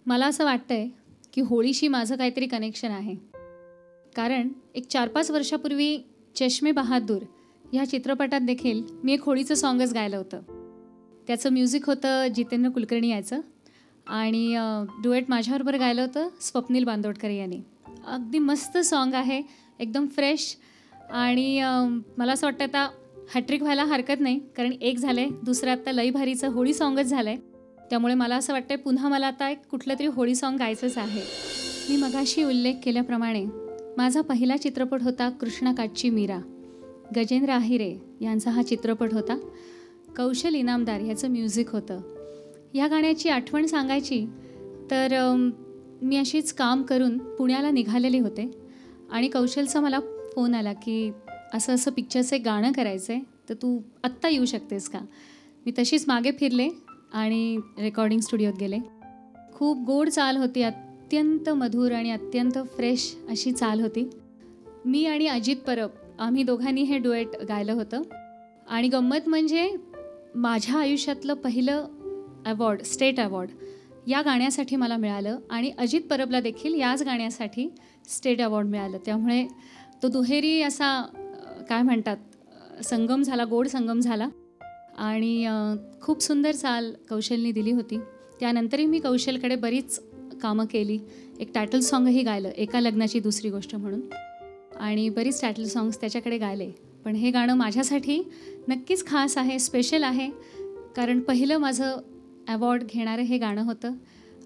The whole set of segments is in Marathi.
मला असं वाटतंय की होळीशी माझं काहीतरी कनेक्शन आहे. कारण एक 4-5 वर्षापूर्वी चष्मे बहादूर ह्या चित्रपटात देखील मी एक होळीचं सॉन्गच गायलं होतं. त्याचं म्युझिक होतं जितेंद्र कुलकर्णी याचं आणि डुएट माझ्याबरोबर गायलं होतं स्वप्नील बांदोडकर यांनी. अगदी मस्त सॉन्ग आहे, एकदम फ्रेश आणि मला असं वाटतं आता हॅट्रिक व्हायला हरकत नाही, कारण एक झालं आहे, दुसरं आत्ता लई भारीचं होळी सॉन्गच झालं आहे. त्यामुळे मला असं वाटतं आहे पुन्हा मला आता एक कुठलं तरी होळी सॉन्ग गायचंच आहे. मी मगाशी उल्लेख केल्याप्रमाणे माझा पहिला चित्रपट होता कृष्णाकाठची मीरा. गजेंद्र आहिरे यांचा हा चित्रपट होता. कौशल इनामदार ह्याचं म्युझिक होतं. ह्या गाण्याची आठवण सांगायची तर मी अशीच काम करून पुण्याला निघालेले होते आणि कौशलचा मला फोन आला की असं असं पिक्चरचं एक गाणं करायचं आहे, तर तू आत्ता येऊ शकतेस का? मी तशीच मागे फिरले आणि रेकॉर्डिंग स्टुडिओत गेले. खूप गोड चाल होती, अत्यंत मधुर आणि अत्यंत फ्रेश अशी चाल होती. मी आणि अजित परब आम्ही दोघांनी हे डुएट गायलं होतं आणि गंमत म्हणजे माझ्या आयुष्यातलं पहिलं अवॉर्ड, स्टेट अवॉर्ड या गाण्यासाठी मला मिळालं आणि अजित परबला देखील याच गाण्यासाठी स्टेट अवॉर्ड मिळालं. त्यामुळे तो दुहेरी असा काय म्हणतात संगम झाला, गोड संगम झाला आणि खूप सुंदर चाल कौशलनी दिली होती. त्यानंतरही मी कौशलकडे बरीच कामं केली. एक टायटल सॉन्गही गायलं, एका लग्नाची दुसरी गोष्ट म्हणून, आणि बरीच टायटल सॉंग्स त्याच्याकडे गायले. पण हे गाणं माझ्यासाठी नक्कीच खास आहे, स्पेशल आहे, कारण पहिलं माझं अवॉर्ड घेणारं हे गाणं होतं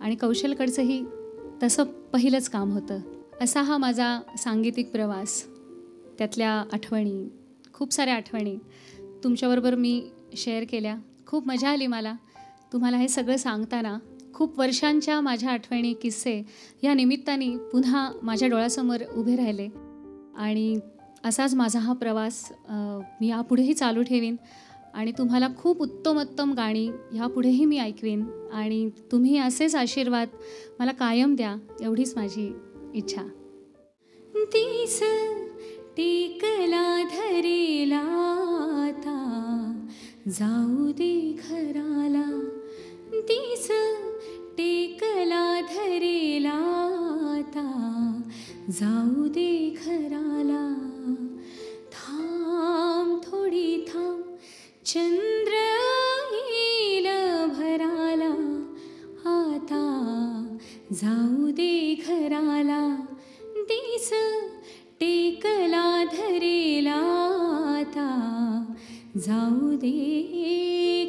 आणि कौशलकडचंही तसं पहिलंच काम होतं. असा हा माझा सांगीतिक प्रवास, त्यातल्या आठवणी, खूप साऱ्या आठवणी तुमच्याबरोबर मी शेअर केल्या. खूप मजा आली मला तुम्हाला हे सगळं सांगताना. खूप वर्षांच्या माझ्या आठवणी, किस्से या निमित्ताने पुन्हा माझ्या डोळ्यासमोर उभे राहिले आणि असाच माझा हा प्रवास मी यापुढेही चालू ठेवीन आणि तुम्हाला खूप उत्तमोत्तम गाणी ह्यापुढेही मी ऐकवीन आणि तुम्ही असेच आशीर्वाद मला कायम द्या, एवढीच माझी इच्छा. दिस टेकला धरेला आता जाऊ दे घराला. दिस टेकला धरेला आता जाऊ दे घराला. थांब थोडी थांब चंद्र येईल भराला आता जाऊ दे घराला. दिस टेकला धरेला आता जाऊ दे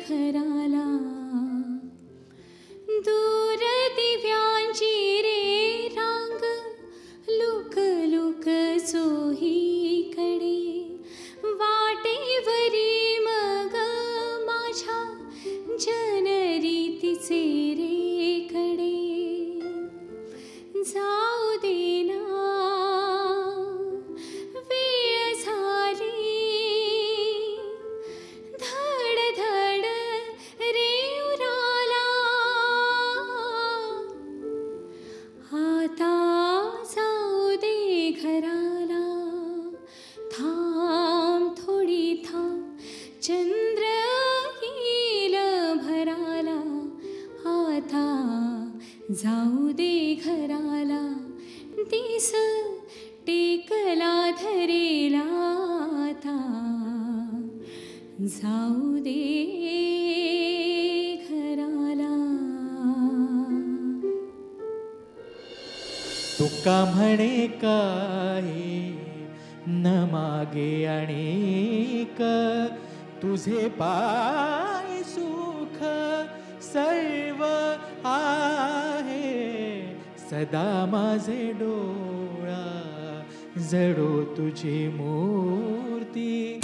घराला. दूर दिव्यांची रे रांग लुक लुक चोहीकडे वाटेवरी मग माझ्या जनरीतीचे रे कडे. जाऊ दे ना वेळ झाली धड धड रे उराला आता जाऊ दे घराला. थांब थोडी थांब चंद्र येईल भराला आता जाऊ दे घराला. दिस टेकला धरेला आता जाऊ दे घराला. तुका म्हणे काय न मागे अनेक तुझे पाय सुख सर्व आहे. सदा माझे डोळा जडो तुझी मूर्ती.